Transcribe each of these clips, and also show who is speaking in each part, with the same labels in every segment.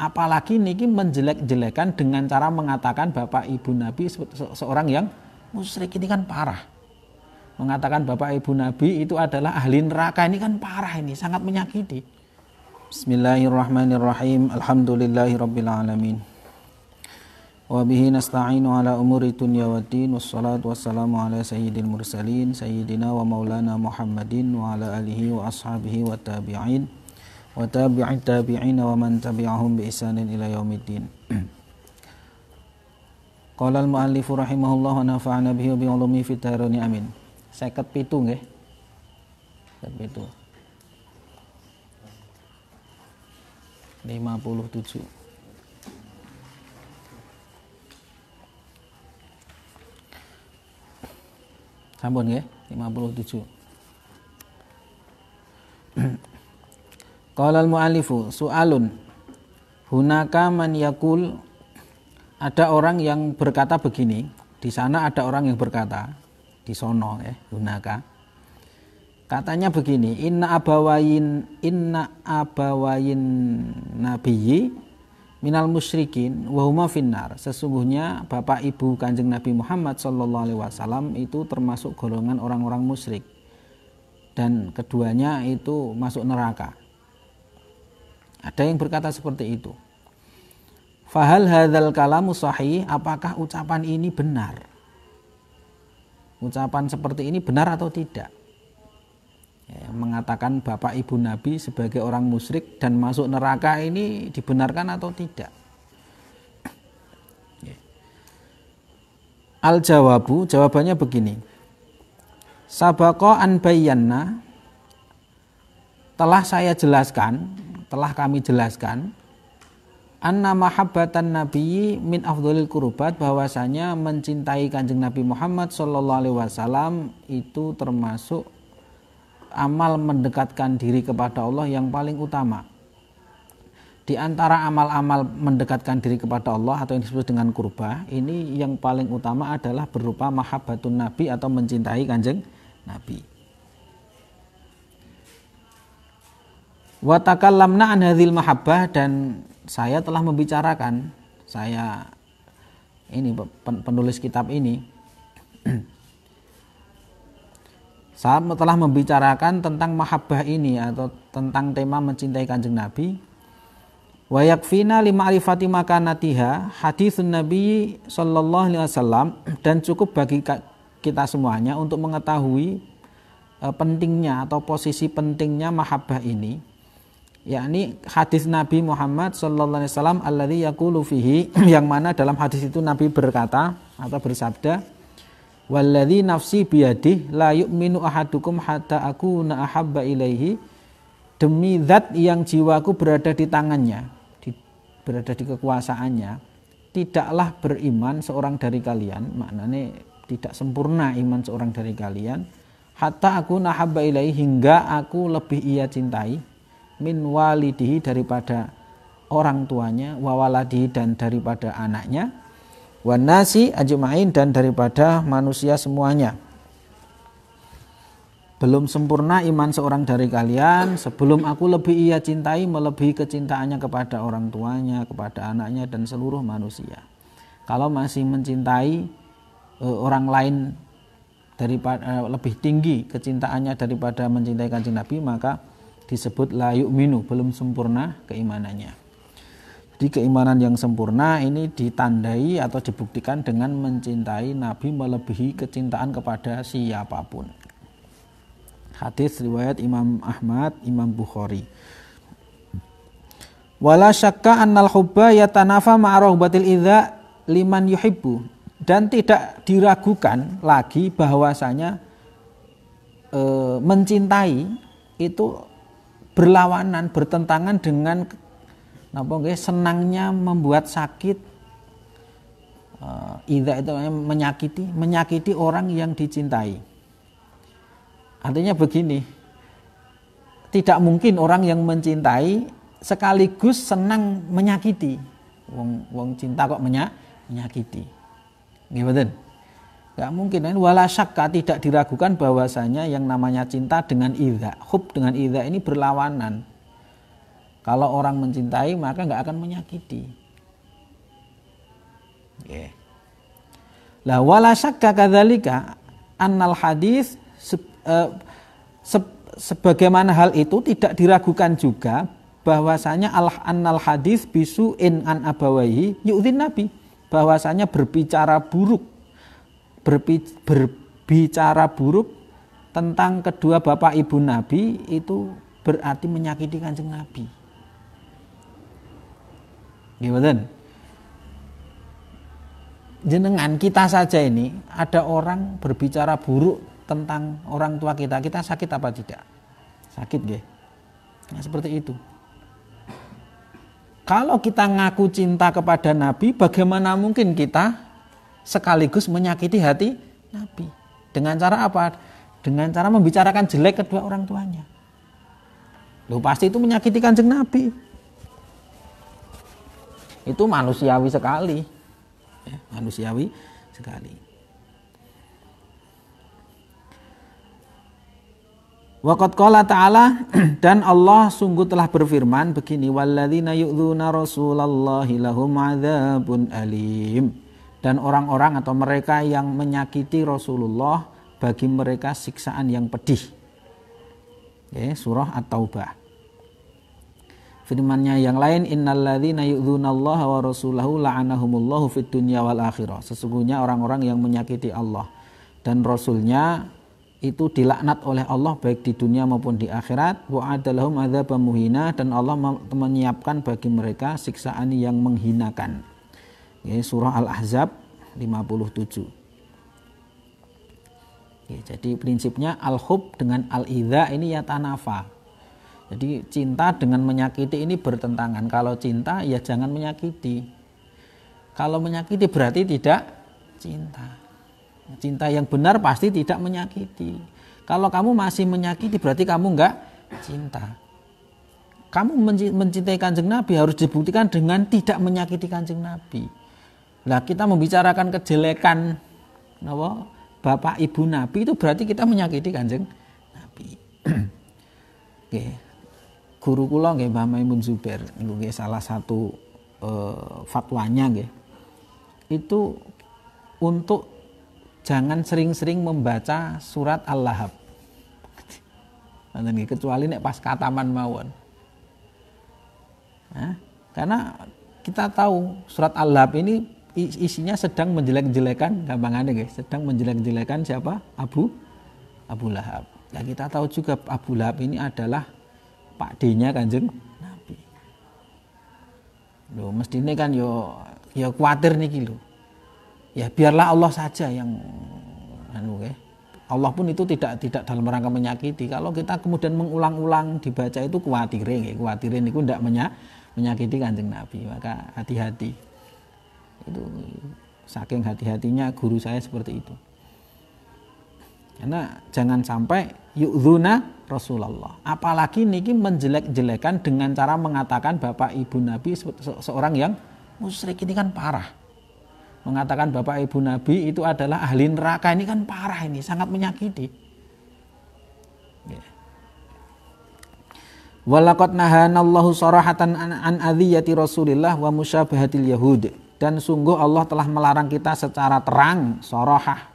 Speaker 1: Apalagi niki menjelek-jelekan dengan cara mengatakan bapak ibu Nabi seorang yang musyrik, ini kan parah. Mengatakan bapak ibu Nabi itu adalah ahli neraka, ini kan parah, ini sangat menyakiti. Bismillahirrahmanirrahim. Alhamdulillahirabbil alamin. Wa bihi nasta'inu ala umuri dunya waddin, wassalatu wassalamu ala sayyidil mursalin sayyidina wa maulana Muhammadin wa ala alihi wa ashabihi wa tabi'in wa tabi'it tabi'in wa man tabi'ahum bi ihsanin ila yaumiddin. Qala al-mu'allifu rahimahullah wa nafa'ana bihi wa bi ulumi fid dharain amin. 57 nggih. 57. 57. Sampun nggih, 57. Qala al-mu'allifu su'alun. Hunaka man yaqul, ada orang yang berkata begini, di sana ada orang yang berkata, di sono hunaka. Katanya begini, inna abawayin nabiyyi minal musyrikin wa huma finnar. Sesungguhnya bapak ibu Kanjeng Nabi Muhammad sallallahu alaihi wasallam itu termasuk golongan orang-orang musyrik, dan keduanya itu masuk neraka. Ada yang berkata seperti itu. Fahal hadzal kalamu sahih, apakah ucapan ini benar? Ucapan seperti ini benar atau tidak? Ya, mengatakan bapak ibu Nabi sebagai orang musyrik dan masuk neraka ini dibenarkan atau tidak? Ya. Al-jawabu, jawabannya begini. Sabaqa an bayyana, telah kami jelaskan, anna mahabbatan nabiyyi min afdhalil qurbat, bahwasanya mencintai Kanjeng Nabi Muhammad sallallahu alaihi wasallam itu termasuk amal mendekatkan diri kepada Allah yang paling utama. Di antara amal-amal mendekatkan diri kepada Allah atau yang disebut dengan qurbah, ini yang paling utama adalah berupa mahabbatun nabi atau mencintai Kanjeng Nabi. Wa takallamna an hadzal mahabbah, dan saya telah membicarakan, saya ini penulis kitab ini saya telah membicarakan tentang mahabbah ini atau tentang tema mencintai Kanjeng Nabi. Wa yakfina li ma'rifati makanatiha haditsun Nabi sallallahu alaihi wasallam, dan cukup bagi kita semuanya untuk mengetahui pentingnya atau posisi pentingnya mahabbah ini, yakni hadis Nabi Muhammad sallallahu alaihi wasallam alladzi yaqulu fihi, yang mana dalam hadis itu Nabi berkata atau bersabda, walladzi nafsi biyadihi la yu'minu ahadukum hatta akuna ahabba ilaihi, demi zat yang jiwaku berada di tangannya, berada di kekuasaannya, tidaklah beriman seorang dari kalian, maknanya tidak sempurna iman seorang dari kalian, hatta akuna ahabba ilaihi, hingga aku lebih ia cintai, min walidihi, daripada orang tuanya, wa waladihi, dan daripada anaknya, wan nasi ajmain, dan daripada manusia semuanya. Belum sempurna iman seorang dari kalian sebelum aku lebih ia cintai melebihi kecintaannya kepada orang tuanya, kepada anaknya, dan seluruh manusia. Kalau masih mencintai orang lain daripada lebih tinggi kecintaannya daripada mencintai Kanjeng Nabi, maka disebut la yu'minu, belum sempurna keimanannya. Jadi keimanan yang sempurna ini ditandai atau dibuktikan dengan mencintai Nabi melebihi kecintaan kepada siapapun. Hadis riwayat Imam Ahmad, Imam Bukhari. Wala syakka annal hubba yatanafa ma'rahbatil idza liman yuhibbu, dan tidak diragukan lagi bahwasanya mencintai itu berlawanan, bertentangan dengan senangnya membuat sakit. Idza itu menyakiti orang yang dicintai. Artinya begini, tidak mungkin orang yang mencintai sekaligus senang menyakiti. Wong cinta kok menyakiti. Nggih mboten? Enggak mungkin. Wala syakka, tidak diragukan bahwasanya yang namanya cinta dengan idza, hub dengan idza ini berlawanan. Kalau orang mencintai maka nggak akan menyakiti. Lah wala syakka kadzalika annal hadis sebagaimana hal itu tidak diragukan juga bahwasanya annal hadis bisu'in an abawaihi yu'dhin nabi, bahwasanya berbicara buruk tentang kedua bapak ibu Nabi itu berarti menyakiti Kanjeng Nabi. Gimana? Jenengan kita saja ini ada orang berbicara buruk tentang orang tua kita, kita sakit apa tidak? Sakit nggih. Nah, seperti itu. Kalau kita ngaku cinta kepada Nabi, bagaimana mungkin kita sekaligus menyakiti hati Nabi? Dengan cara apa? Dengan cara membicarakan jelek kedua orang tuanya. Loh, pasti itu menyakiti Kanjeng Nabi. Itu manusiawi sekali. Ya, manusiawi sekali. Waqad qala ta'ala, dan Allah sungguh telah berfirman begini, walladzina yu'dzuna rasulallahi lahum adzabun alim. Dan orang-orang atau mereka yang menyakiti Rasulullah, bagi mereka siksaan yang pedih. Surah At-Taubah. Firman-Nya yang lain, innalladzina yu'dzunallaha wa rasulahu la'anahumullahu fid dunya wal akhirah. Sesungguhnya orang-orang yang menyakiti Allah dan Rasulnya itu dilaknat oleh Allah baik di dunia maupun di akhirat. Wa'adda lahum adzabam muhina, dan Allah menyiapkan bagi mereka siksaan yang menghinakan. Surah Al-Ahzab 57. Jadi prinsipnya al-hub dengan al-idza ini ya tanafa. Jadi cinta dengan menyakiti ini bertentangan. Kalau cinta ya jangan menyakiti. Kalau menyakiti berarti tidak cinta. Cinta yang benar pasti tidak menyakiti. Kalau kamu masih menyakiti berarti kamu enggak cinta. Kamu mencintai Kanjeng Nabi harus dibuktikan dengan tidak menyakiti Kanjeng Nabi. Nah, kita membicarakan kejelekan bapak ibu Nabi itu berarti kita menyakiti Kanjeng Nabi. Guru kula nggih Mbah Maimun Zubair niku nggih salah satu fatwanya nggih. Itu untuk jangan sering-sering membaca surat Al-Lahab. Kecuali nek pas kataman mawon. Karena kita tahu surat Al-Lahab ini isinya sedang menjelek-jelekan, gampangannya guys, sedang menjelek-jelekan siapa? Abu Lahab. Nah, kita tahu juga Abu Lahab ini adalah Pak D-nya Kanjeng Nabi. Loh, mestinya kan yo khawatir niki lho. Ya biarlah Allah saja yang Allah pun itu tidak dalam rangka menyakiti. Kalau kita kemudian mengulang-ulang dibaca itu khawatirin niku ndak menyakiti Kanjeng Nabi. Maka hati-hati. Itu saking hati-hatinya guru saya seperti itu. Karena jangan sampai yu'dzuna Rasulullah. Apalagi niki menjelek-jelekan dengan cara mengatakan bapak ibu Nabi seorang yang musyrik, ini kan parah. Mengatakan bapak ibu Nabi itu adalah ahli neraka, ini kan parah, ini sangat menyakiti. Walaqad nahanallahu sarahatan an adziyati Rasulillah wa musyabahatil yahud. Dan sungguh Allah telah melarang kita secara terang, sarahah.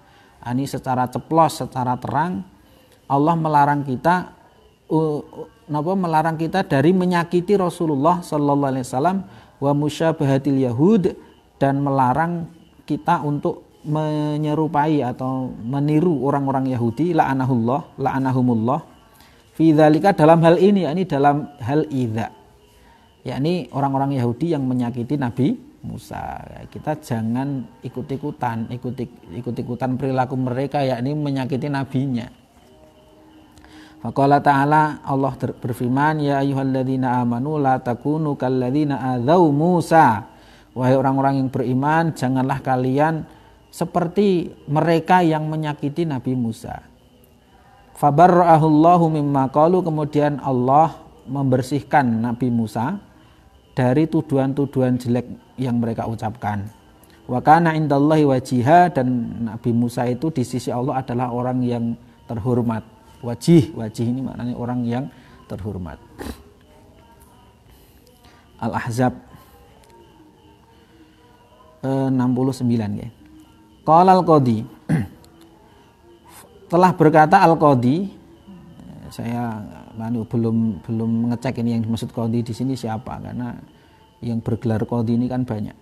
Speaker 1: Ini secara ceplos, secara terang Allah melarang kita dari menyakiti Rasulullah sallallahu alaihi wasallam wa musyabahatil yahud, dan melarang kita untuk menyerupai atau meniru orang-orang Yahudi, la'anahumullah fi dzalika, dalam hal ini, yakni dalam hal idza, yakni orang-orang Yahudi yang menyakiti Nabi Musa. Kita jangan ikut-ikutan perilaku mereka, yakni menyakiti nabinya. Faqala ta'ala, Allah berfirman, ya ayyuhalladzina amanu la takunu kalladzina adzau Musa. Wahai orang-orang yang beriman, janganlah kalian seperti mereka yang menyakiti Nabi Musa. Fabarra'ahullahu mimma qalu, kemudian Allah membersihkan Nabi Musa dari tuduhan-tuduhan jelek yang mereka ucapkan. Wa kana indallahi wajiha, dan Nabi Musa itu di sisi Allah adalah orang yang terhormat. Wajih ini maknanya orang yang terhormat. Al-Ahzab 69 ya. Qala al-Qadhi telah berkata al-Qadhi, saya belum mengecek ini yang dimaksud Qadhi di sini siapa, karena yang bergelar Qadhi ini kan banyak.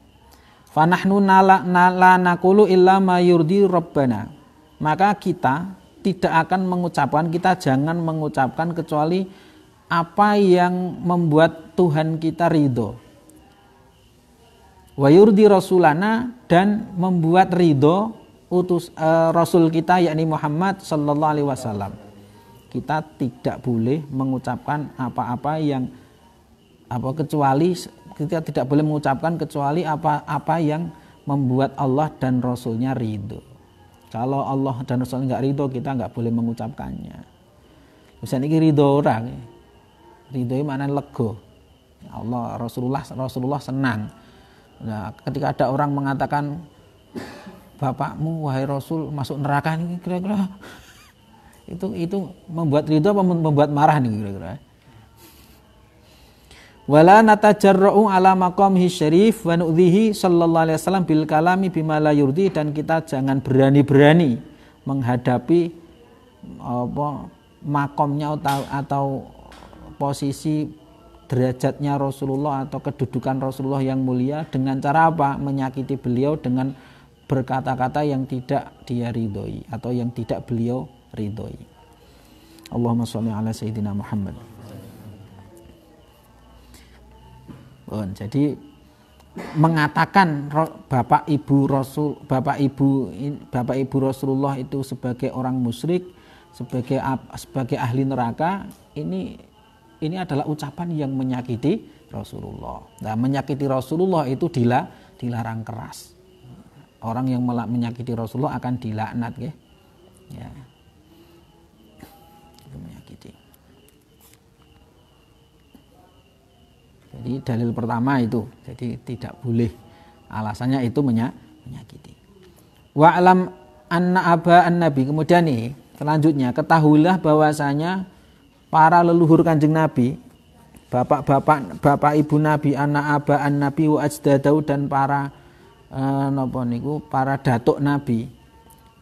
Speaker 1: Fa nahnu la naqulu illa ma yurdi rabbana. Maka kita tidak akan mengucapkan, kita jangan mengucapkan kecuali apa yang membuat Tuhan kita ridho. Wa yurdi rasulana, dan membuat ridho Rasul kita yakni Muhammad sallallahu alaihi wasallam. Kita tidak boleh mengucapkan apa-apa yang kecuali kita tidak boleh mengucapkan kecuali apa yang membuat Allah dan Rasulnya ridho. Kalau Allah dan Rasulnya nggak ridho, kita nggak boleh mengucapkannya. Misalnya ini ridho orang, ridho mana lego. Allah Rasulullah senang. Nah, ketika ada orang mengatakan bapakmu wahai Rasul masuk neraka, ini kira-kira itu membuat ridho apa membuat marah nih kira-kira. Wala natajarra'u ala maqamihi syarif wa nu'dhihi sallallahu alaihi wasallam bil kalami bima la yurdi, dan kita jangan berani-berani menghadapi makomnya atau posisi derajatnya Rasulullah atau kedudukan Rasulullah yang mulia dengan cara apa? Menyakiti beliau dengan berkata-kata yang tidak dia ridhoi atau yang tidak beliau ridhoi. Allahumma sholli ala sayyidina Muhammad. Jadi mengatakan bapak ibu Rasulullah itu sebagai orang musyrik, sebagai ahli neraka, ini adalah ucapan yang menyakiti Rasulullah. Nah, menyakiti Rasulullah itu dilarang keras. Orang yang menyakiti Rasulullah akan dilaknat, ya. Itu menyakiti. Jadi dalil pertama itu, jadi tidak boleh. Alasannya itu menyakiti. Wa'lam anna aba an-nabi. Kemudian nih, selanjutnya ketahuilah bahwasanya para leluhur Kanjeng Nabi, bapak ibu Nabi, anak aba an-nabi wa ajdadau, dan para para datuk Nabi,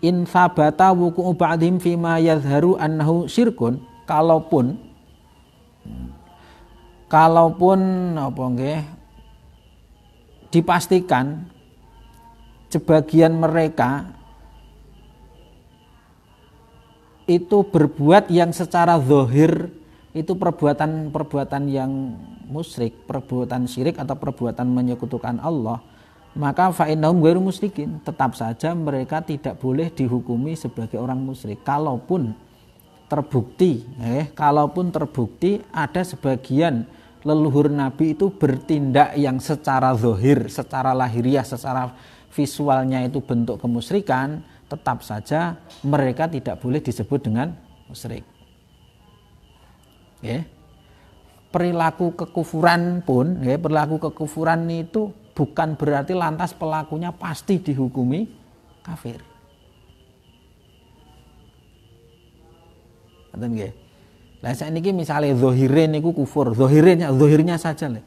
Speaker 1: in sabata wuku'u ba'dhim fima yadhharu annahu syirkun, kalaupun dipastikan sebagian mereka itu berbuat yang secara zahir itu perbuatan yang musyrik, perbuatan syirik atau perbuatan menyekutukan Allah, maka fa innahum ghairu musyrikin, tetap saja mereka tidak boleh dihukumi sebagai orang musyrik kalaupun terbukti ada sebagian leluhur Nabi itu bertindak yang secara zahir, secara lahiriah, secara visualnya itu bentuk kemusyrikan, tetap saja mereka tidak boleh disebut dengan musyrik. Perilaku kekufuran pun, perilaku kekufuran itu bukan berarti lantas pelakunya pasti dihukumi kafir. Ngoten nggih. Lah saiki misale zahire niku kufur, zahirnya saja lho.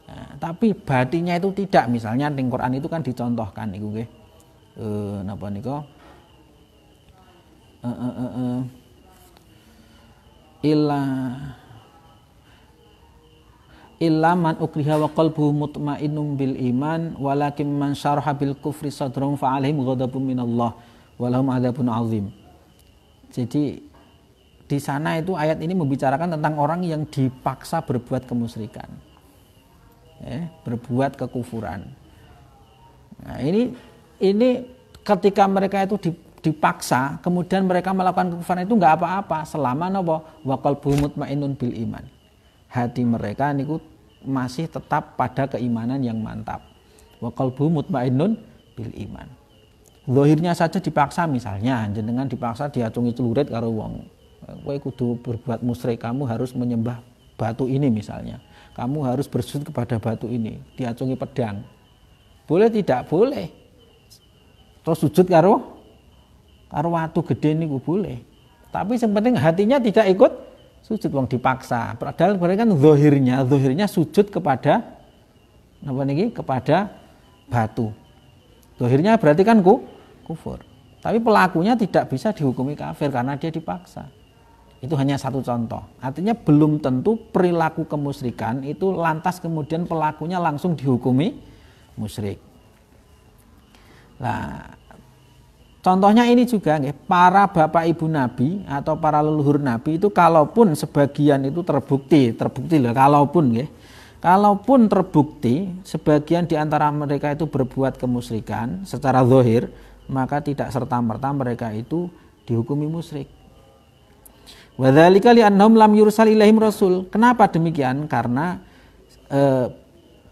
Speaker 1: Nah, tapi batinnya itu tidak. Misalnya di Quran itu kan dicontohkan niku nggih. Napa nika? Illa man ukriha wa qalbuhu mutmainnun bil iman walakin man syaraha bil kufri sadrun fa alaihim ghadabun minallah wa lahum adzabun azim. Jadi di sana itu ayat ini membicarakan tentang orang yang dipaksa berbuat kemusyrikan, berbuat kekufuran. Nah, ini ketika mereka itu dipaksa, kemudian mereka melakukan kekufuran itu nggak apa-apa selama napa wa qalbuhum mutmainnun bil iman. Hati mereka niku masih tetap pada keimanan yang mantap. Wa qalbuhum mutmainnun bil iman. Zahirnya saja dipaksa, misalnya jenengan dipaksa diacungi celurit karo wong. Kowe kudu berbuat musyrik, kamu harus menyembah batu ini misalnya. Kamu harus bersujud kepada batu ini, diacungi pedang. Boleh tidak? Boleh. Terus sujud karo watu gede niku boleh. Tapi yang penting hatinya tidak ikut Sujud wong dipaksa. Padahal mereka kan zahirnya sujud kepada apa niki? Kepada batu. Zahirnya berarti kan kufur. Tapi pelakunya tidak bisa dihukumi kafir karena dia dipaksa. Itu hanya satu contoh. Artinya belum tentu perilaku kemusyrikan itu lantas kemudian pelakunya langsung dihukumi musyrik. Nah, contohnya ini juga para bapak ibu nabi atau para leluhur nabi itu kalaupun sebagian itu terbukti loh, kalaupun terbukti sebagian di antara mereka itu berbuat kemusyrikan secara zahir, maka tidak serta-merta mereka itu dihukumi musyrik. Wa dzalika li annahum lam yursal ilaihim rasul. Kenapa demikian? Karena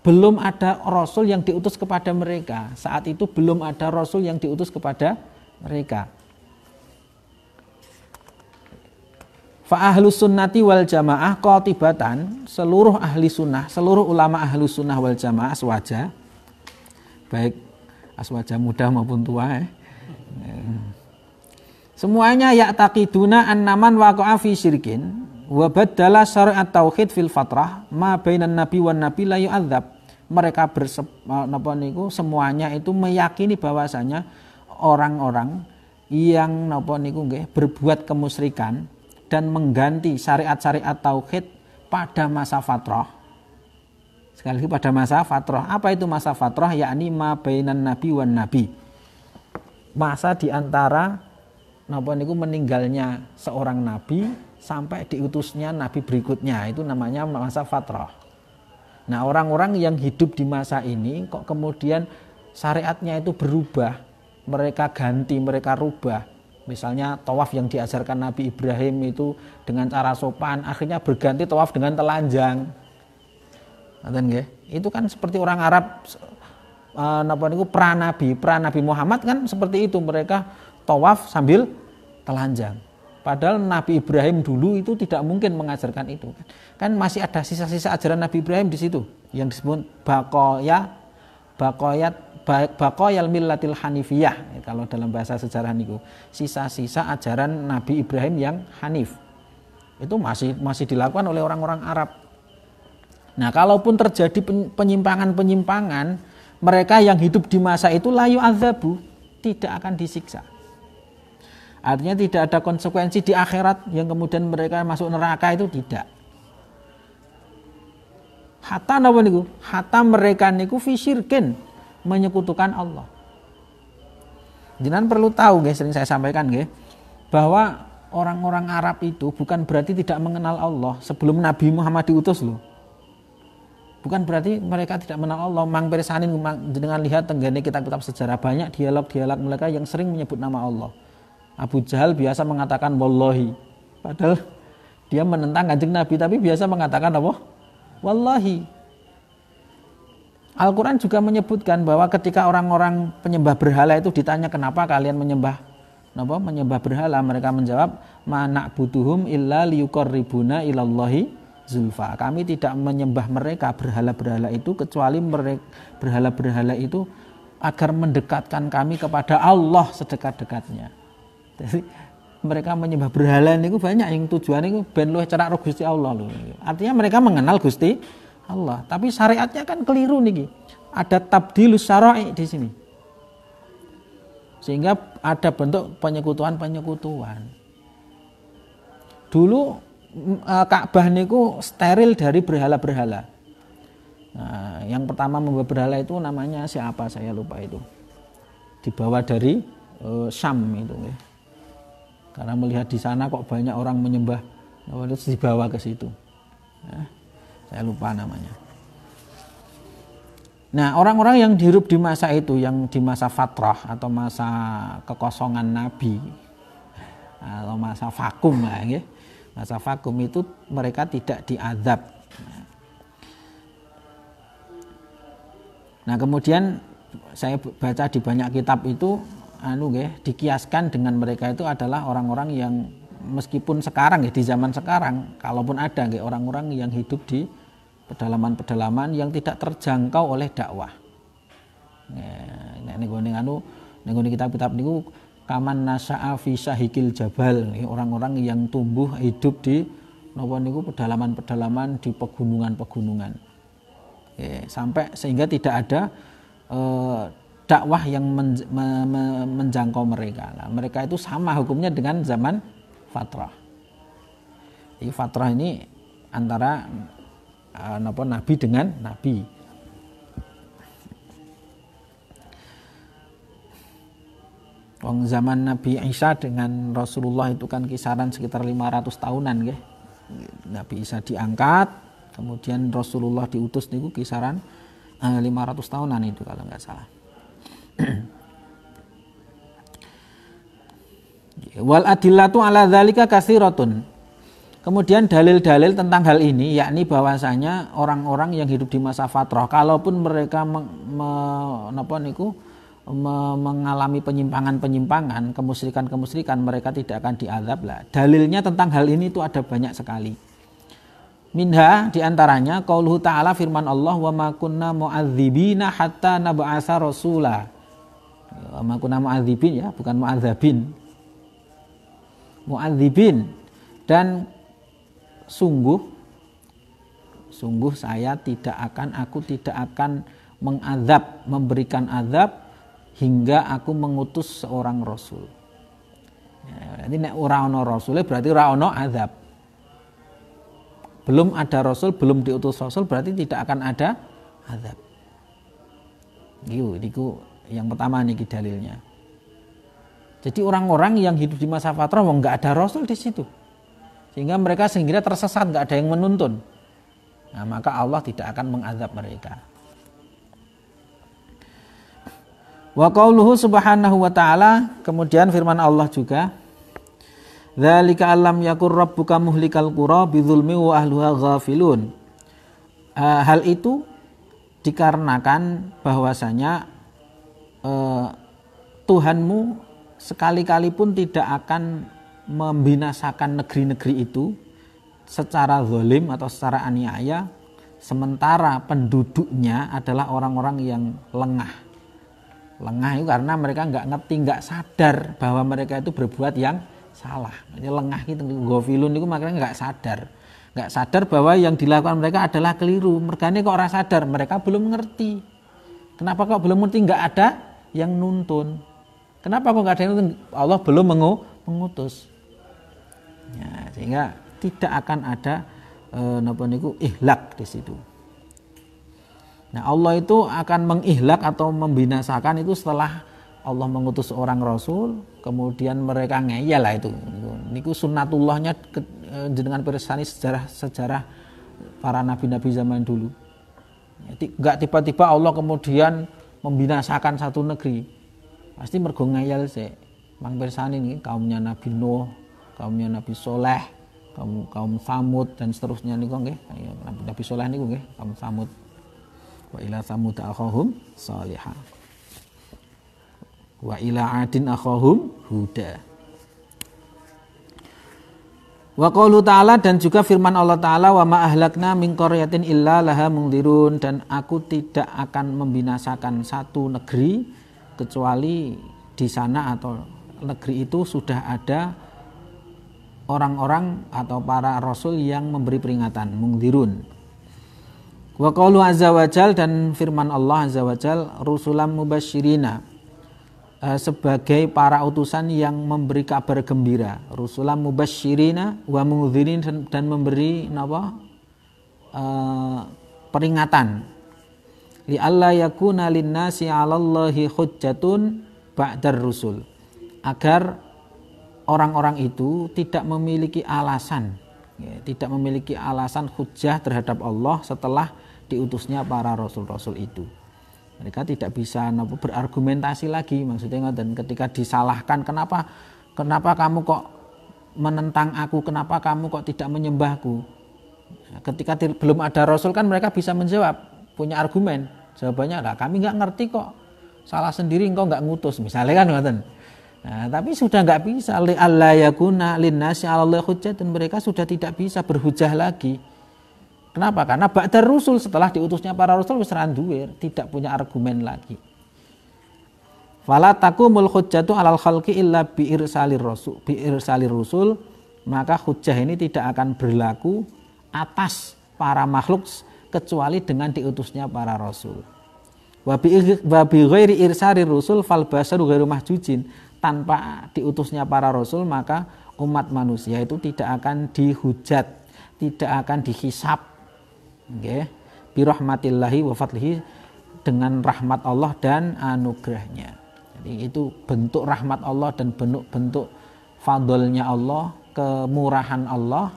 Speaker 1: belum ada rasul yang diutus kepada mereka. Saat itu belum ada rasul yang diutus kepada mereka. Fa ahlus sunnati wal jamaah qatibatan, seluruh ahli sunnah, seluruh ulama ahli sunnah wal jamaah aswaja, baik aswaja muda maupun tua semuanya ya'taqiduna annaman waqa'a fi syirkin wa baddala syariat tauhid fil fatrah ma bainan nabi wan nabi la yu'adzab. Mereka semuanya itu meyakini bahwasanya orang-orang yang berbuat kemusyrikan dan mengganti syariat-syariat tauhid pada masa fatrah. Sekali lagi pada masa fatrah. Apa itu masa fatrah? Yakni ma bainan nabi wan nabi. Masa di antara meninggalnya seorang nabi sampai diutusnya nabi berikutnya, itu namanya masa fatrah. Nah, orang-orang yang hidup di masa ini kok kemudian syariatnya itu berubah, mereka ganti, mereka rubah. Misalnya tawaf yang diajarkan Nabi Ibrahim itu dengan cara sopan, akhirnya berganti tawaf dengan telanjang. Itu kan seperti orang Arab pra Nabi Muhammad kan seperti itu, mereka tawaf sambil telanjang. Padahal Nabi Ibrahim dulu itu tidak mungkin mengajarkan itu. Kan masih ada sisa-sisa ajaran Nabi Ibrahim di situ yang disebut baqayal millatil hanifiyah. Kalau dalam bahasa sejarah niku, sisa-sisa ajaran Nabi Ibrahim yang hanif. Itu masih dilakukan oleh orang-orang Arab. Nah, kalaupun terjadi penyimpangan-penyimpangan, mereka yang hidup di masa itu la yu'adzabu, tidak akan disiksa. Artinya tidak ada konsekuensi di akhirat yang kemudian mereka masuk neraka, itu tidak. Hatta mereka niku fi syirkin, menyekutukan Allah. Jangan perlu tahu sering saya sampaikan bahwa orang-orang Arab itu bukan berarti tidak mengenal Allah sebelum Nabi Muhammad diutus loh. Bukan berarti mereka tidak mengenal Allah. Mang Persanin dengan lihat tenggane kitab-kitab sejarah, banyak dialog-dialog mereka yang sering menyebut nama Allah. Abu Jahal biasa mengatakan wallahi, padahal dia menentang Kanjeng Nabi, tapi biasa mengatakan apa? Wallahi. Al-Quran juga menyebutkan bahwa ketika orang-orang penyembah berhala itu ditanya kenapa kalian menyembah berhala, mereka menjawab ma na'buduhum illa liyuqarribuna ilallahi zulfa. Kami tidak menyembah mereka berhala-berhala itu kecuali berhala-berhala itu agar mendekatkan kami kepada Allah sedekat-dekatnya. Jadi mereka menyembah berhala niku banyak yang tujuannya itu ben luwih cerak Gusti Allah lho. Artinya mereka mengenal Gusti Allah, tapi syariatnya kan keliru niki. Ada tabdilus syara'i di sini. Sehingga ada bentuk penyekutuan-penyekutuan. Dulu Ka'bah niku steril dari berhala-berhala. Nah, yang pertama membuat berhala itu namanya siapa saya lupa itu. Dibawa dari Syam itu Karena melihat di sana kok banyak orang menyembah, terus dibawa ke situ. Saya lupa namanya. Nah, orang-orang yang hidup di masa itu, yang di masa fatrah atau masa kekosongan Nabi atau masa vakum masa vakum itu mereka tidak diazab. Nah, kemudian saya baca di banyak kitab itu dikiaskan dengan mereka itu adalah orang-orang yang meskipun sekarang di zaman sekarang, kalaupun ada orang-orang yang hidup di pedalaman-pedalaman yang tidak terjangkau oleh dakwah. Ning kitab-kitab niku kaman nasya'a fi syahikil jabal, orang-orang yang tumbuh hidup di napa niku pedalaman-pedalaman di pegunungan-pegunungan. Sampai sehingga tidak ada dakwah yang menjangkau mereka. Nah, mereka itu sama hukumnya dengan zaman fatrah. Jadi fatrah ini antara nabi dengan nabi. Wong zaman Nabi Isa dengan Rasulullah itu kan kisaran sekitar 500 tahunan nggih. Nabi Isa diangkat, kemudian Rasulullah diutus niku kisaran 500 tahunan itu kalau nggak salah. Wal adillatu ala dzalika katsiratun. Kemudian dalil-dalil tentang hal ini yakni bahwasanya orang-orang yang hidup di masa fatrah kalaupun mereka mengalami penyimpangan-penyimpangan, kemusyrikan-kemusyrikan, mereka tidak akan diazab lah. Dalilnya tentang hal ini itu ada banyak sekali. Minha diantaranya qauluhu ta'ala firman Allah wa ma kunna mu'adzibina hatta nab'atsa rasula. Wa ma kunna mu'adzibin ya, bukan mu'adzabin. Mu'adzibin. Dan sungguh aku tidak akan mengazab, memberikan azab hingga aku mengutus seorang rasul. Berarti nek ora ana rasule berarti ora ana azab. Belum ada rasul, belum diutus rasul berarti tidak akan ada azab. Niku yang pertama niki dalilnya. Jadi orang-orang yang hidup di masa fatrah enggak ada rasul di situ. Sehingga mereka sehingga tersesat, enggak ada yang menuntun. Nah, maka Allah tidak akan mengazab mereka. Wa qauluhu subhanahu wa ta'ala, kemudian firman Allah juga, dzalika alam yakur rabbuka muhlikal qura bidzulmi wa ahluha ghafilun. Hal itu dikarenakan bahwasanya Tuhanmu sekali-kali pun tidak akan membinasakan negeri-negeri itu secara zalim atau secara aniaya, sementara penduduknya adalah orang-orang yang lengah. Lengah itu karena mereka nggak ngerti, nggak sadar bahwa mereka itu berbuat yang salah. Jadi lengah itu, ghafilun itu makanya nggak sadar bahwa yang dilakukan mereka adalah keliru. Mereka kok ora sadar, mereka belum ngerti. Kenapa kok belum ngerti? Nggak ada yang nuntun. Kenapa kok nggak ada yang nuntun? Allah belum mengutus. Ya, sehingga tidak akan ada ihlak di situ. Nah, Allah itu akan mengihlak atau membinasakan itu setelah Allah mengutus seorang rasul, kemudian mereka ngeyel lah itu. Niku sunnatullahnya dengan pirsani sejarah para nabi-nabi zaman dulu. Enggak tiba-tiba Allah kemudian membinasakan satu negeri. Pasti mergo ngeyel sih. Mang pirsani ini kaumnya Nabi Nuh, kaumnya Nabi Soleh, kaum Samud dan seterusnya niku nggih. Nabi Soleh niku nggih, kaum Samud. Wa ila Samud akhahum salihah. Wa ila Adin akhahum Huda. Wa qaulu ta'ala, dan juga firman Allah Ta'ala, wa ma ahlakna min qaryatin illa laha mungdirun, dan aku tidak akan membinasakan satu negeri kecuali di sana atau negeri itu sudah ada orang-orang atau para rasul yang memberi peringatan, mungdirun. Wa qaulu azza wajal, dan firman Allah azza wajal, rusulam mubasyirina, sebagai para utusan yang memberi kabar gembira, rusulam mubasyirina wa mungdzirin, dan memberi peringatan, li alla yakuna linnasi 'alallahi hujjatun ba'dar rusul, agar orang-orang itu tidak memiliki alasan, tidak memiliki alasan hujjah terhadap Allah setelah diutusnya para rasul-rasul itu. Mereka tidak bisa berargumentasi lagi, maksudnya, dan ketika disalahkan, kenapa kamu kok menentang aku, kenapa kamu kok tidak menyembahku. Ketika belum ada rasul kan mereka bisa menjawab, punya argumen. Jawabannya lah, kami nggak ngerti kok, salah sendiri, engkau nggak ngutus, misalnya kan, ngoten. Nah, tapi sudah nggak bisa, alla yakuna linnasi 'alallahi hujjah, dan mereka sudah tidak bisa berhujah lagi. Kenapa? Karena ba'dar rusul, setelah diutusnya para rasul wis ra duwe, tidak punya argumen lagi. Fala taqumul hujjatu 'alal khalqi illa bi irsalir rusul, maka hujjah ini tidak akan berlaku atas para makhluk kecuali dengan diutusnya para rasul. Wa bi ghairi irsari rusul fal basaru ghairu mahjujin. Tanpa diutusnya para rasul maka umat manusia itu tidak akan dihujat, tidak akan dihisab. Nggih. Bi rahmatillahi wa fadlihi, dengan rahmat Allah dan anugerahnya. Jadi itu bentuk rahmat Allah dan bentuk fadlnya Allah, kemurahan Allah.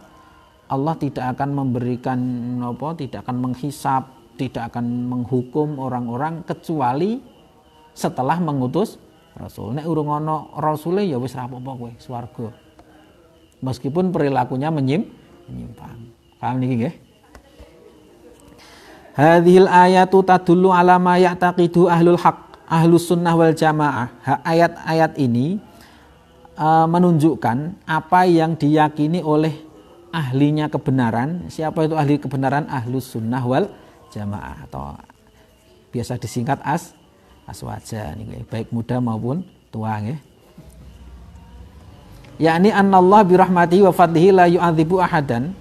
Speaker 1: Allah tidak akan memberikan tidak akan menghisab, tidak akan menghukum orang-orang kecuali setelah mengutus rasul. Nek urung ana rasule ya wis ra apa-apa kowe swarga. Meskipun perilakunya menyimpang. Paham niki nggih? Hadhil ayatu tadullu ala ma ya'taqidu ahlul haq, ahlus sunnah wal jamaah. Ayat-ayat ini menunjukkan apa yang diyakini oleh ahlinya kebenaran. Siapa itu ahli kebenaran? Ahlus sunnah wal jamaah, atau biasa disingkat aswaja, baik muda maupun tua. Yakni annallah birahmatihi wa fadlihi la yu'adzibu ahadan,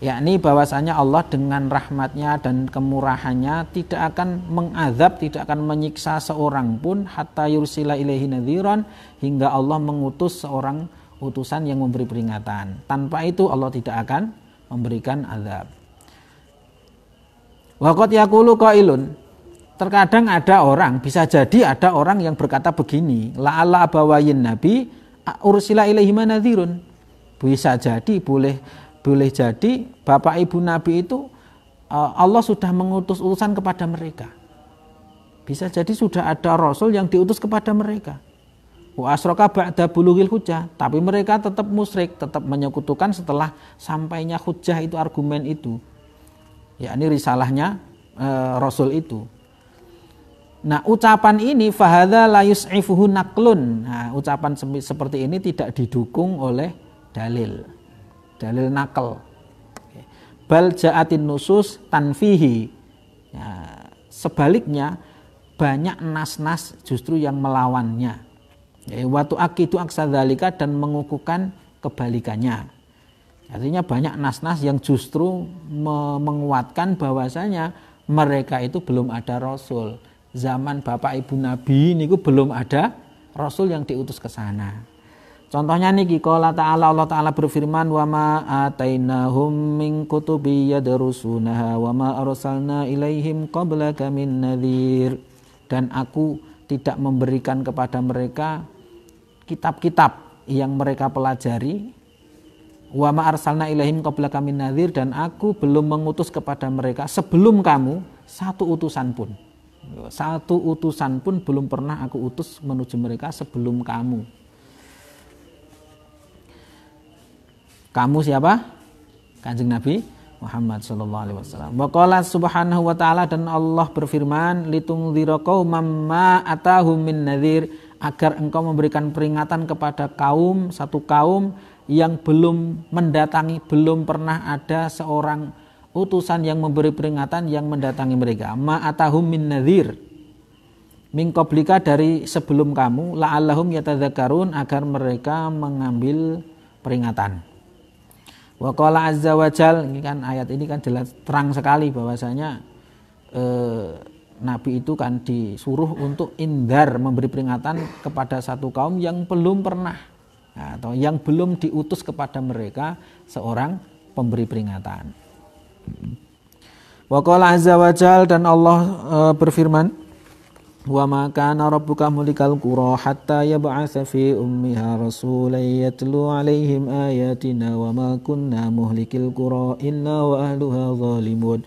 Speaker 1: yakni bahwasanya Allah dengan rahmatnya dan kemurahannya tidak akan mengazab, tidak akan menyiksa seorang pun, hatta yursila ilaihi nadhiran, hingga Allah mengutus seorang utusan yang memberi peringatan. Tanpa itu Allah tidak akan memberikan azab. Wa qad yaqulu qailun, terkadang ada orang, bisa jadi ada orang yang berkata begini, la'alla abawayin nabi ursila ilaihi nadhirun. Bisa jadi, boleh jadi bapak ibu nabi itu Allah sudah mengutus utusan kepada mereka. Bisa jadi sudah ada rasul yang diutus kepada mereka. Wa asraka ba'da bulughil hujjah, tapi mereka tetap musyrik, tetap menyekutukan setelah sampainya hujjah itu, argumen itu, yakni risalahnya rasul itu. Nah, ucapan ini fahadza la yus'ifuhu naqlun. Nah, ucapan seperti ini tidak didukung oleh dalil nakal. Bal ja'atin nusus tanfihi. Ya, sebaliknya banyak nas-nas justru yang melawannya. Watu akidu aksadzalika, dan mengukuhkan kebalikannya. Artinya banyak nas-nas yang justru menguatkan bahwasanya mereka itu belum ada rasul. Zaman bapak ibu nabi niku belum ada rasul yang diutus ke sana. Contohnya niki qala ta'ala, Allah Ta'ala berfirman, wa ma atainahum min kutubi yadrusunaha wa ma arsalna ilaihim qablaka min nadhir. Dan aku tidak memberikan kepada mereka kitab-kitab yang mereka pelajari, wa ma arsalna ilaihim qablaka min nadhir, dan aku belum mengutus kepada mereka sebelum kamu satu utusan pun. Satu utusan pun belum pernah aku utus menuju mereka sebelum kamu. Kamu siapa? Kanjeng Nabi Muhammad sallallahu alaihi wasallam. Wa qala subhanahu wa ta'ala, dan Allah berfirman, litungdzira qauman ma atahum min nadhir, agar engkau memberikan peringatan kepada satu kaum yang belum mendatangi, belum pernah ada seorang utusan yang memberi peringatan yang mendatangi mereka. Ma atahum min nadhir, min qablika, dari sebelum kamu, la'allahum yatadzakkarun, agar mereka mengambil peringatan. Wa qala azza wa jal, ini kan ayat ini kan jelas terang sekali bahwasanya Nabi itu kan disuruh untuk indar, memberi peringatan kepada satu kaum yang belum pernah atau yang belum diutus kepada mereka seorang pemberi peringatan. Wa qala azza wa jal, dan Allah berfirman, wa ma kana rabbuka mulikal qura hatta yab'atsa fi ummiha rasulan yatlu 'alaihim ayatina wa ma kunna muhlikil qura inna wa ahluha zalimun.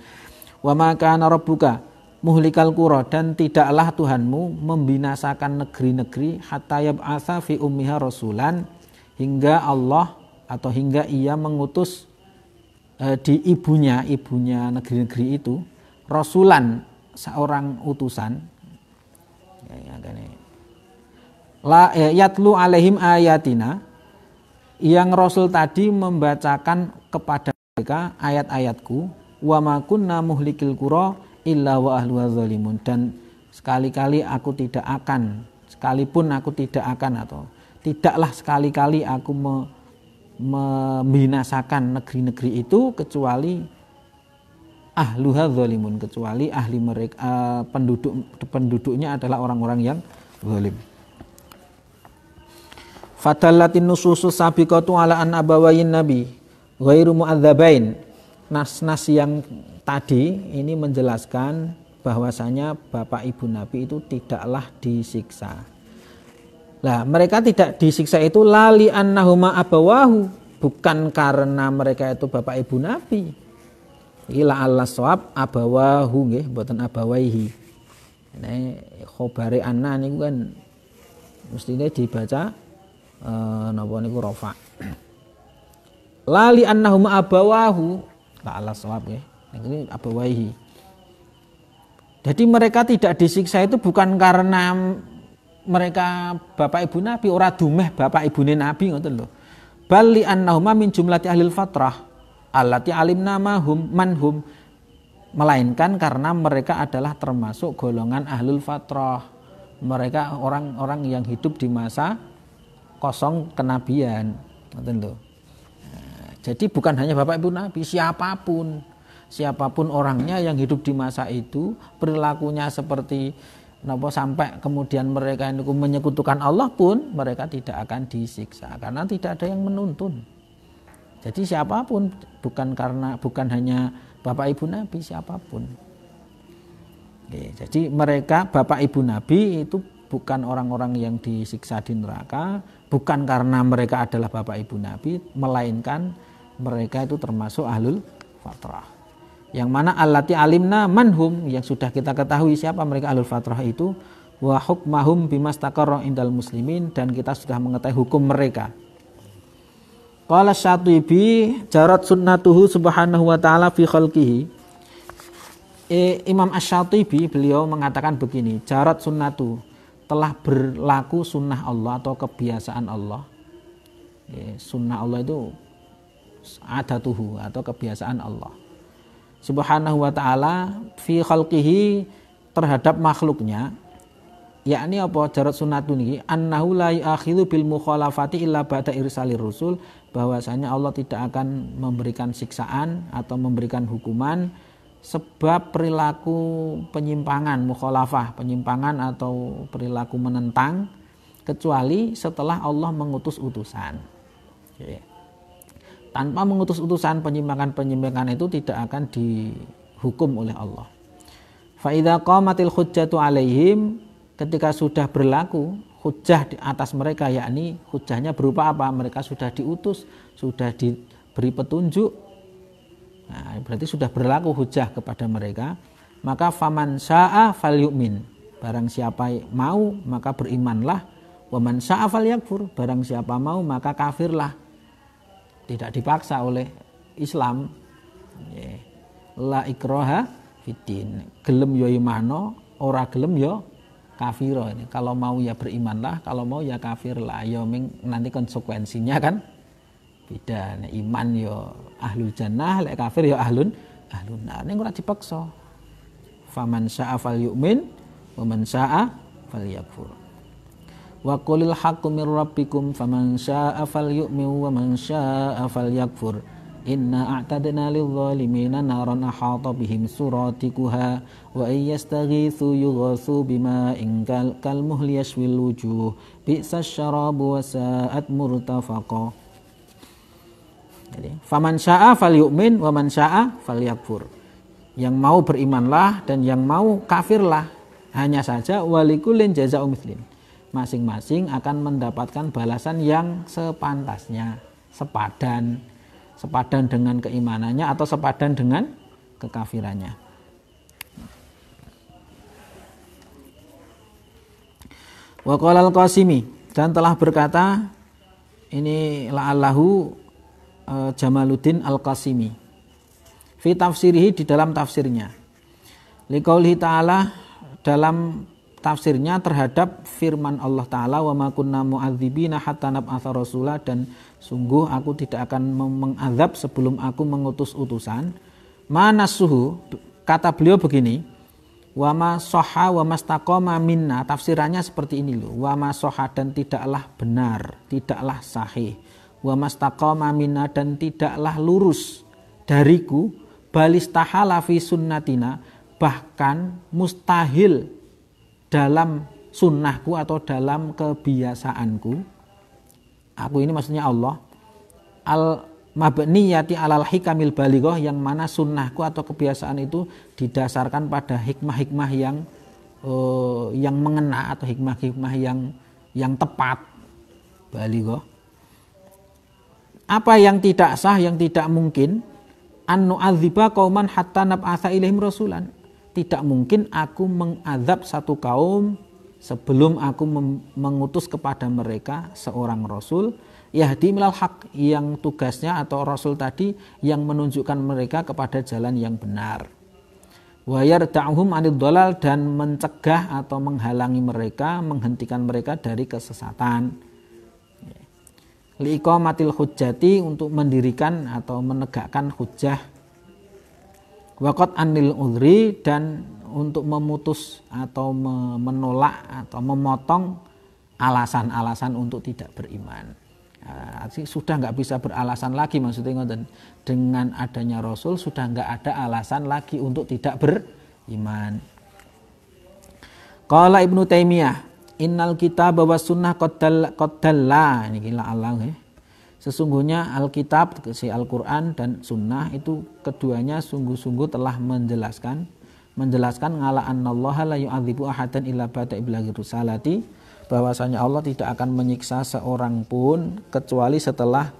Speaker 1: Wa ma kana rabbuka muhlikal qura, dan tidaklah Tuhanmu membinasakan negeri-negeri, hatta yab'atsa fi ummiha rasulan, hingga Allah atau hingga ia mengutus di ibunya negeri-negeri itu rasulan, seorang utusan, yatlu alaihim ayatina, yang rasul tadi membacakan kepada mereka ayat-ayatku, wa ma kunna muhlikil qura illa wa ahluha zalimun, dan sekalipun aku tidak akan atau tidaklah sekali-kali aku membinasakan negeri-negeri itu kecuali ahluha zalimun, kecuali ahli mereka penduduknya adalah orang-orang yang zalim. Fadallatin nususus sabiqatu ala an abawayin nabi ghairu mu'adzabain. Nas-nas yang tadi ini menjelaskan bahwasanya bapak ibu nabi itu tidaklah disiksa. Nah, mereka tidak disiksa itu lali annahuma abawahu, bukan karena mereka itu bapak ibu nabi. Ila Allah shawab abawahu nggih, mboten abawaihi. Ini khobare anna niku kan mestine dibaca napa niku rafa. Lali annahuma abawahu, la Allah shawab nggih. Ini abawaihi. Jadi mereka tidak disiksa itu bukan karena mereka bapak ibu nabi, ora dumeh bapak ibune nabi ngoten lho. Bal li annahuma min jumlati ahlil fatrah allati alimna manhum, melainkan karena mereka adalah termasuk golongan ahlul fatrah. Mereka orang-orang yang hidup di masa kosong kenabian ngoten lho. Jadi bukan hanya bapak ibu nabi, siapapun orangnya yang hidup di masa itu perilakunya seperti napa sampai kemudian mereka itu menyekutukan Allah pun mereka tidak akan disiksa karena tidak ada yang menuntun. Jadi siapapun, bukan hanya bapak ibu nabi, siapapun. Oke, jadi mereka bapak ibu nabi itu bukan orang-orang yang disiksa di neraka, bukan karena mereka adalah bapak ibu nabi, melainkan mereka itu termasuk ahlul fatrah. Yang mana allati alimna manhum, yang sudah kita ketahui siapa mereka ahlul fatrah itu, wa hukmahum bimastaqarra indal muslimin, dan kita sudah mengetahui hukum mereka. Qala Syatibi jarat sunnatuhu subhanahu wa ta'ala fi khalqihi. Imam Asy-Syatibi beliau mengatakan begini, jarat sunnatu, telah berlaku sunnah Allah atau kebiasaan Allah. Sunnah Allah itu adatuhu atau kebiasaan Allah subhanahu wa ta'ala fi khalqihi, terhadap makhluknya, yakni apa jarat sunnatun ini annahu la ya'khidhu bil mukhalafati illa ba'da irsalir rusul, bahwasanya Allah tidak akan memberikan siksaan atau memberikan hukuman sebab perilaku penyimpangan, mukhalafah, penyimpangan atau perilaku menentang, kecuali setelah Allah mengutus utusan. Tanpa mengutus utusan, penyimpangan itu tidak akan dihukum oleh Allah. Fa idza qamatil hujjatu alaihim, ketika sudah berlaku hujjah di atas mereka, yakni hujjahnya berupa apa? Mereka sudah diutus, sudah diberi petunjuk. Nah, berarti sudah berlaku hujjah kepada mereka. Maka faman syaa falyu'min, barang siapa mau maka berimanlah. Wa man syaa falyakfur, barang siapa mau maka kafirlah. Tidak dipaksa oleh Islam. La ikraha fiddin, gelem yo imano, ora gelem yo kafiro. Ini kalau mau ya berimanlah, kalau mau ya kafirlah. Ya nanti konsekuensinya kan beda. Nah, iman yo ahlul jannah, lek kafir yo ahlun nar. Ning ora dipaksa. Faman syaa falyu'min wa man syaa falyakfur. Wa qulil haqqu mir rabbikum faman syaa'a falyu'min wa man syaa'a falyakfur inna a'tadna lidh-dhalimina naran ahata bihim suratikuha wa ay yastaghithu yughathu bima'in kalmuhli yashwil wujuh bi'sasy syarabu wa sa'at murtafaqa. Jadi faman syaa'a falyu'min wa man syaa'a falyakfur. Yang mau berimanlah dan yang mau kafirlah. Hanya saja walikullin jazaa'u mithlin, masing-masing akan mendapatkan balasan yang sepantasnya, sepadan dengan keimanannya atau sepadan dengan kekafirannya. Wa qala al-Qasimi, dan telah berkata ini la'allahu Jamaluddin Al-Qasimi fi tafsirihi, di dalam tafsirnya, liqaulihi ta'ala, dalam tafsirnya terhadap firman Allah Ta'ala, wa ma kunna mu'adzibina hatta nab'atsa rasula, dan sungguh aku tidak akan mengazab sebelum aku mengutus utusan. Manasuhu, kata beliau begini, wa ma sahha wa mastaqama minna, tafsirannya seperti ini loh, wa ma sahha, dan tidaklah benar, tidaklah sahih, wa mastaqama minna, dan tidaklah lurus dariku, balistahala fi sunnatina, bahkan mustahil dalam sunnahku atau dalam kebiasaanku. Aku ini maksudnya Allah, al mabniyati alal hikamil balighah, yang mana sunnahku atau kebiasaan itu didasarkan pada hikmah-hikmah yang mengena atau hikmah-hikmah yang tepat. Balighah. Apa yang tidak sah, yang tidak mungkin, an nu'adziba qauman hatta nab'atsa ilaihim rasulan. Tidak mungkin aku mengazab satu kaum sebelum aku mengutus kepada mereka seorang rasul, yahdi milal haq, yang tugasnya atau rasul tadi yang menunjukkan mereka kepada jalan yang benar. Wa yarda'uhum anid dhalal, dan mencegah atau menghalangi mereka, menghentikan mereka dari kesesatan. Liiqamatil hujjati, untuk mendirikan atau menegakkan hujjah. Waqat anil udhri, dan untuk memutus atau menolak atau memotong alasan-alasan untuk tidak beriman. Sudah nggak bisa beralasan lagi, maksudnya dengan adanya Rasul sudah nggak ada alasan lagi untuk tidak beriman. Qala Ibnu Taimiyah, innal kitab wa sunnah qaddalla, ini gila Allah ya. Sesungguhnya Alkitab, si Al-Quran dan Sunnah itu keduanya sungguh-sungguh telah menjelaskan ngala annallaha la yu'adzibu ahadan illa ba'da iblaghi risalati, bahwasanya Allah tidak akan menyiksa seorang pun kecuali setelah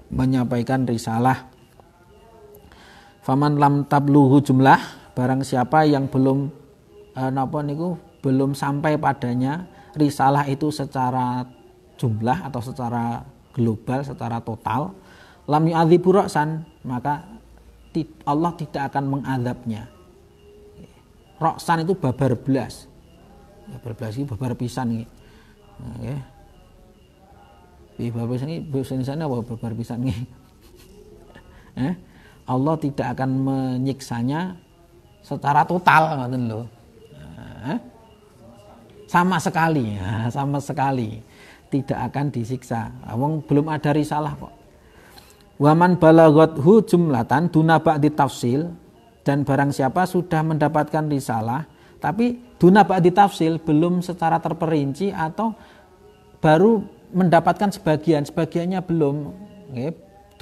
Speaker 1: menyampaikan risalah. Faman lam tablughu jumlah, barang siapa yang belum belum sampai padanya risalah itu secara jumlah atau secara global, secara total, lam yu'adzibu ra'san, maka Allah tidak akan mengadabnya. Ra'san itu babar belas. Babar belas itu babar pisan iki. Nggih. Babar pisan iki bahasa Indonesia apa babar pisan iki? Allah tidak akan menyiksanya secara total, ngoten lho. Sama sekali tidak akan disiksa. Wong belum ada risalah kok. Waman balaghathu jumlatan duna ba'di tafsil, dan barang siapa sudah mendapatkan risalah tapi duna ba'di tafsil, belum secara terperinci atau baru mendapatkan sebagiannya belum, nggih,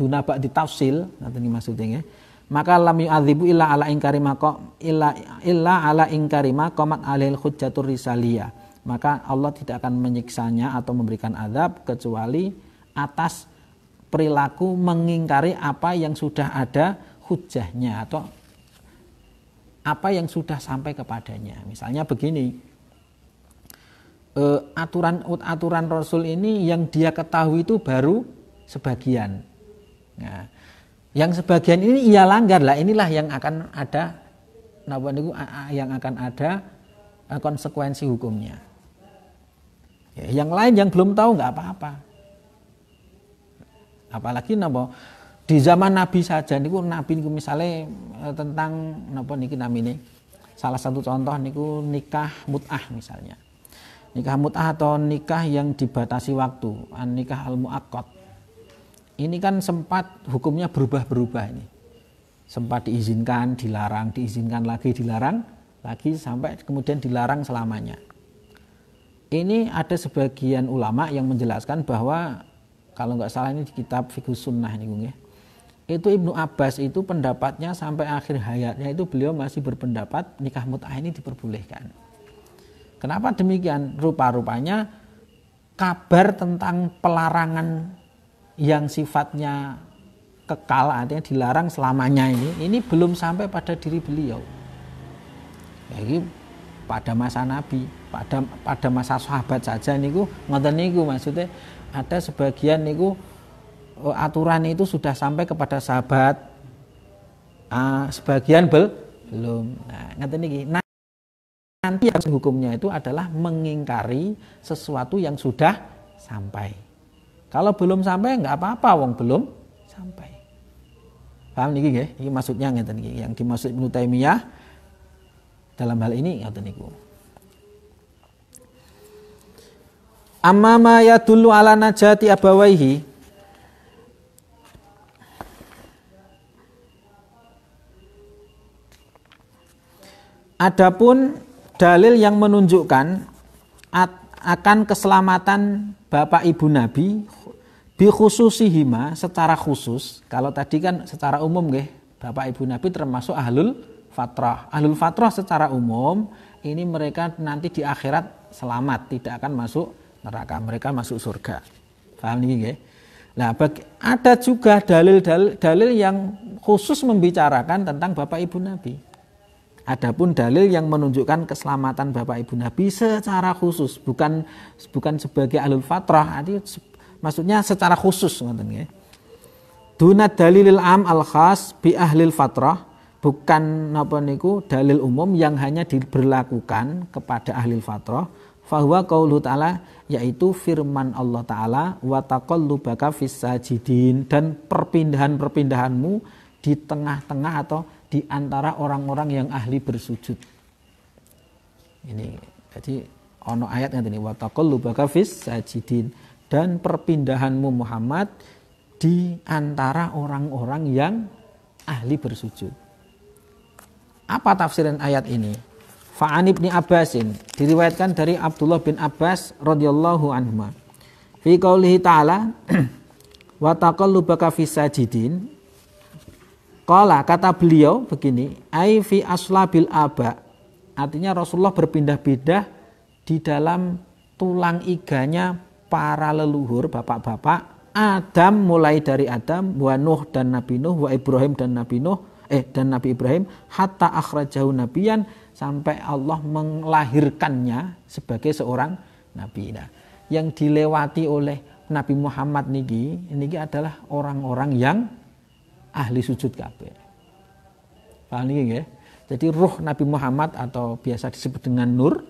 Speaker 1: duna ba'di tafsil, ngoten iki maksudnya nggih. Maka lam yu'adzibu illa ala inkari ma qamat alil hujjatur risaliyah, maka Allah tidak akan menyiksanya atau memberikan azab kecuali atas perilaku mengingkari apa yang sudah ada hujjahnya atau apa yang sudah sampai kepadanya. Misalnya begini, aturan Rasul ini yang dia ketahui itu baru sebagian. Nah, yang sebagian ini ia langgar lah, inilah yang akan ada konsekuensi hukumnya. Yang lain yang belum tahu nggak apa-apa. Apalagi di zaman Nabi saja niku, Nabi niku misalnya tentang salah satu contoh niku nikah mut'ah misalnya. Nikah mut'ah atau nikah yang dibatasi waktu, nikah al-mu'aqqad. Ini kan sempat hukumnya berubah-berubah ini. Sempat diizinkan, dilarang, diizinkan lagi, dilarang lagi, sampai kemudian dilarang selamanya. Ini ada sebagian ulama yang menjelaskan bahwa kalau nggak salah ini di kitab Fiqhus Sunnah ini, itu Ibnu Abbas itu pendapatnya sampai akhir hayatnya itu beliau masih berpendapat nikah mut'ah ini diperbolehkan. Kenapa demikian? Rupa-rupanya kabar tentang pelarangan yang sifatnya kekal, artinya dilarang selamanya ini belum sampai pada diri beliau. Jadi pada masa Nabi, pada masa sahabat saja niku ngoten niku, maksudnya ada sebagian niku aturan itu sudah sampai kepada sahabat, sebagian belum. Nah, ngoten niki. Nanti yang hukumnya itu adalah mengingkari sesuatu yang sudah sampai. Kalau belum sampai nggak apa-apa, wong belum sampai. Paham niki nggih? Iki maksudnya ngeten niki. Yang dimaksud Ibnu Taimiyah dalam hal ini ngoten niku. Amma ma yadullu ala najati abawaihi, Adapun dalil yang menunjukkan akan keselamatan bapak ibu Nabi bi khususihima secara khusus. Kalau tadi kan secara umum nggih, bapak ibu Nabi termasuk ahlul fatrah. Ahlul fatrah secara umum ini mereka nanti di akhirat selamat, tidak akan masuk neraka, mereka masuk surga. Paham nih nggih? Nah, ada juga dalil yang khusus membicarakan tentang bapak ibu Nabi. Adapun dalil yang menunjukkan keselamatan bapak ibu Nabi secara khusus, bukan sebagai ahlul fatrah, maksudnya secara khusus ngoten nggih. Dunat dalilil am al khas bi ahlil fatrah, bukan napa niku dalil umum yang hanya diberlakukan kepada ahlil fatrah. Fahuwa qaulu ta'ala, yaitu firman Allah Ta'ala, wa taqallubaka fis sajidin, dan perpindahan-perpindahanmu di tengah-tengah atau di antara orang-orang yang ahli bersujud. Ini jadi ono ayat ngene wa taqallubaka fis sajidin, dan perpindahanmu Muhammad di antara orang-orang yang ahli bersujud. Apa tafsiran ayat ini? Fa'an ibni Abbasin, diriwayatkan dari Abdullah bin Abbas radhiyallahu anhu. Fi qaulihi ta'ala wa taqallubaka fis sajidin. Qala, kata beliau begini, ai fi aslabil aba. Artinya Rasulullah berpindah-pindah di dalam tulang iganya para leluhur, bapak-bapak Adam, mulai dari Adam, wa Nuh dan Nabi Nuh, wa Ibrahim dan Nabi Nuh, dan Nabi Ibrahim, hatta akhrajahu nabiyan, sampai Allah melahirkannya sebagai seorang nabi. Nah, yang dilewati oleh Nabi Muhammad niki adalah orang-orang yang ahli sujud kabeh. Paham niki nggih? Jadi ruh Nabi Muhammad atau biasa disebut dengan Nur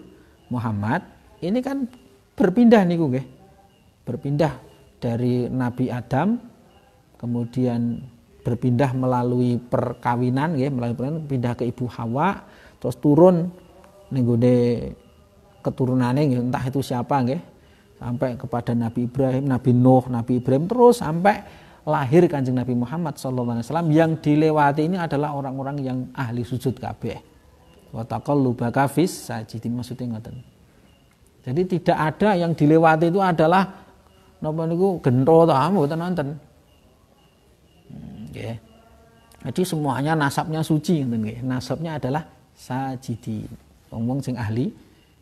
Speaker 1: Muhammad ini kan berpindah niku nggih. Berpindah dari Nabi Adam, kemudian berpindah melalui perkawinan nggih, pindah ke Ibu Hawa, terus turun ning gone keturunane nggih, entah itu siapa nggih, sampai kepada Nabi Ibrahim, Nabi Nuh, Nabi Ibrahim, terus sampai lahir Kanjeng Nabi Muhammad sallallahu alaihi wasallam. Yang dilewati ini adalah orang-orang yang ahli sujud kabeh. Wa taqallubaka fis sajidin, maksudnya ngoten. Jadi tidak ada yang dilewati itu adalah napa niku gento ta mboten nonton. Nggih. Jadi semuanya nasabnya suci ngoten nggih. Nasabnya adalah sajidin. Wong sing ahli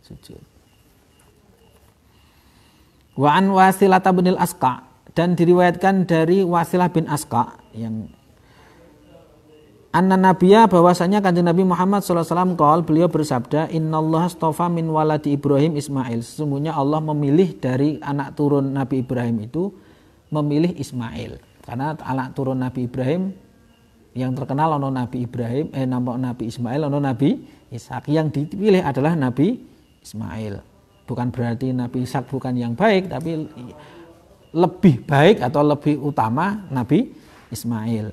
Speaker 1: sujud. Wa an Wasilah bin al-Asqa, dan diriwayatkan dari Wasilah bin Asqa yang anna nabiyya, bahwasanya Kanjeng Nabi Muhammad sallallahu alaihi wasallam beliau bersabda, innallaha astafa min waladi Ibrahim Ismail, sesungguhnya Allah memilih dari anak turun Nabi Ibrahim itu memilih Ismail, karena anak turun Nabi Ibrahim yang terkenal ono Nabi Ibrahim, Nabi Ismail, ono Nabi Ishak, yang dipilih adalah Nabi Ismail. Bukan berarti Nabi Ishak bukan yang baik, tapi lebih baik atau lebih utama Nabi Ismail.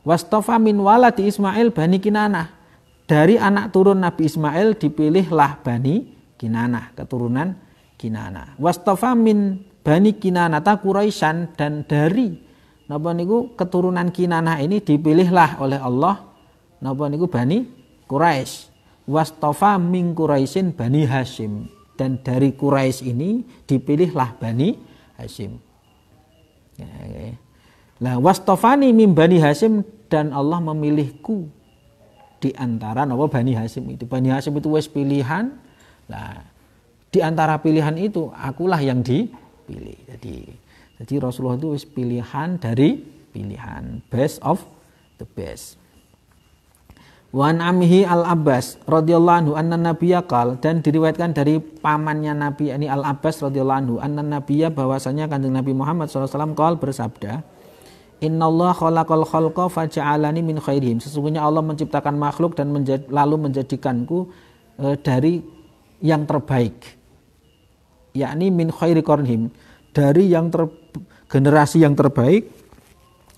Speaker 1: Wastofa min waladi Ismail Bani Kinanah, dari anak turun Nabi Ismail dipilihlah Bani Kinanah, keturunan Kinanah. Wastofa min Bani Kinanah ta Quraisyan, dan dari napa niku keturunan Kinanah ini dipilihlah oleh Allah napa niku Bani Quraisy. Wastofa min Quraisyin Bani Hashim, dan dari Quraisy ini dipilihlah Bani Hashim. Lah wastofani min Bani Hashim, dan Allah memilihku di antara napa Bani Hashim itu. Bani Hashim itu wis pilihan. Lah di antara pilihan itu akulah yang dipilih. Jadi Rasulullah itu wis pilihan dari pilihan, best of the best. Wan amhi al-Abbas radhiyallahu anhu anna nabiyya qal, dan diriwayatkan dari pamannya Nabi ini al-Abbas radhiyallahu anhu anna nabiyya, bahwasanya Kanjeng Nabi Muhammad sallallahu alaihi wasallam qal bersabda, innallaha khalaqal khalqa faja'alani min khairihim, sesungguhnya Allah menciptakan makhluk dan lalu menjadikanku dari yang terbaik, yakni min khairi qarnihim, dari yang generasi yang terbaik.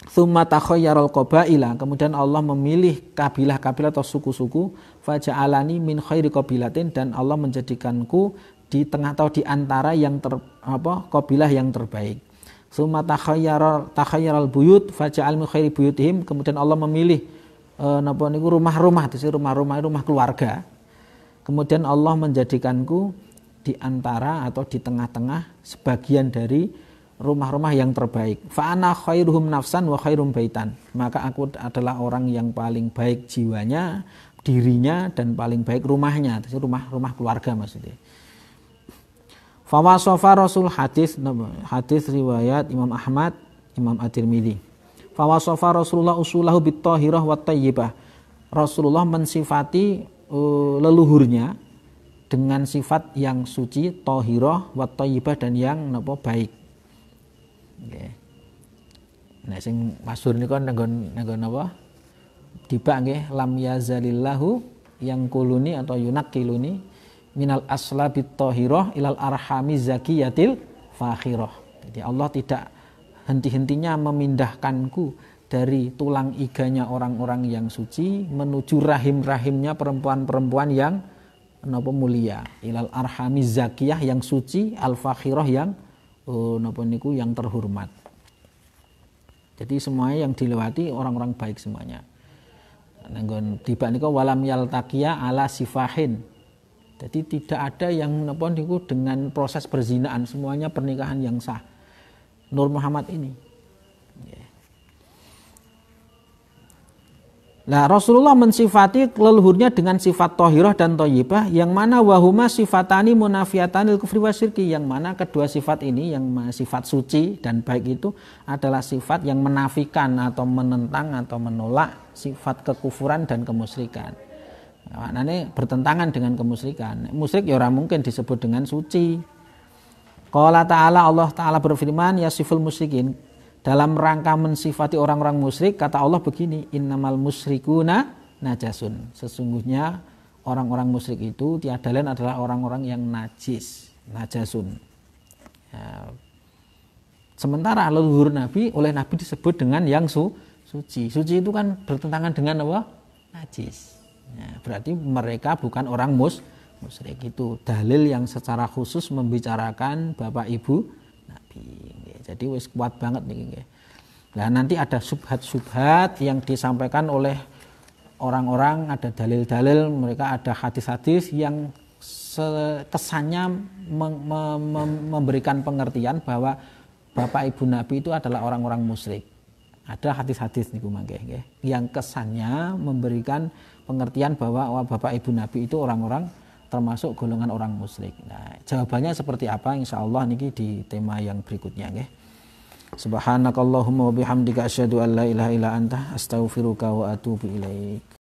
Speaker 1: Tsumma takhayyarul qabaila, kemudian Allah memilih kabilah-kabilah atau suku-suku, faja'alani min khairi qabilatin, dan Allah menjadikanku di tengah atau di antara yang qabilah yang terbaik. Tsumma takhayyarul buyut faja'al min khairi buyutihim, kemudian Allah memilih rumah-rumah, itu rumah keluarga. Kemudian Allah menjadikanku di antara atau di tengah-tengah sebagian dari rumah-rumah yang terbaik. Fa ana khairuhum nafsan wa khairum baitan. Maka aku adalah orang yang paling baik jiwanya, dirinya, dan paling baik rumahnya. Itu rumah keluarga maksudnya. Fa wasafa Rasul hadis riwayat Imam Ahmad, Imam At-Tirmidzi. Fa wasafa Rasulullah usulahu bit thahirah wat thayyibah. Rasulullah mensifati leluhurnya dengan sifat yang suci, thahirah wat thayyibah, dan yang baik. Nggih. Nah sing masyhur niku nggon napa? Dibak nggih, lam yazalillahu yang kuluni atau yunakiluni minal aslabit thahirah ilal arhami zakiyatil fakhirah. Jadi Allah tidak henti-hentinya memindahkanku dari tulang iganya orang-orang yang suci menuju rahim-rahimnya perempuan-perempuan yang napa mulia, ilal arhami zakiyah yang suci, al fakhirah yang napa niku yang terhormat. Jadi semuanya yang dilewati orang-orang baik semuanya. Nanggon tiba niku walam yaltaqiya ala sifahin. Jadi tidak ada yang napa niku dengan proses perzinaan, semuanya pernikahan yang sah. Nur Muhammad ini. Nah, Rasulullah mensifati leluhurnya dengan sifat thahirah dan thayyibah, yang mana wahuma sifatani munafiyatanil kufri wasyirki, yang mana kedua sifat ini, yang sifat suci dan baik itu adalah sifat yang menafikan atau menentang atau menolak sifat kekufuran dan kemusyrikan. Maknanya bertentangan dengan kemusyrikan. Musyrik ya ora mungkin disebut dengan suci. Qala ta'ala, Allah Ta'ala berfirman, ya siful musyrikin, dalam rangka mensifati orang-orang musyrik, kata Allah begini, innamal musyrikuna najasun. Sesungguhnya orang-orang musyrik itu tiada lain adalah orang-orang yang najis, najasun. Ya. Sementara leluhur Nabi oleh Nabi disebut dengan yang suci. Suci itu kan bertentangan dengan apa? Najis. Ya, berarti mereka bukan orang musyrik. Itu dalil yang secara khusus membicarakan Bapak Ibu Nabi. Jadi wis kuat banget nih. Nah nanti ada subhat-subhat yang disampaikan oleh orang-orang, ada dalil-dalil, mereka ada hadis-hadis yang kesannya memberikan pengertian bahwa Bapak Ibu Nabi itu adalah orang-orang musyrik. Ada hadis-hadis niku mangke nggih, yang kesannya memberikan pengertian bahwa Bapak Ibu Nabi itu orang-orang termasuk golongan orang musyrik. Nah, jawabannya seperti apa? Insyaallah niki di tema yang berikutnya nggih. Subhanakallahumma wa bihamdika asyhadu an la ilaha illa anta astaghfiruka wa atubu ilaik.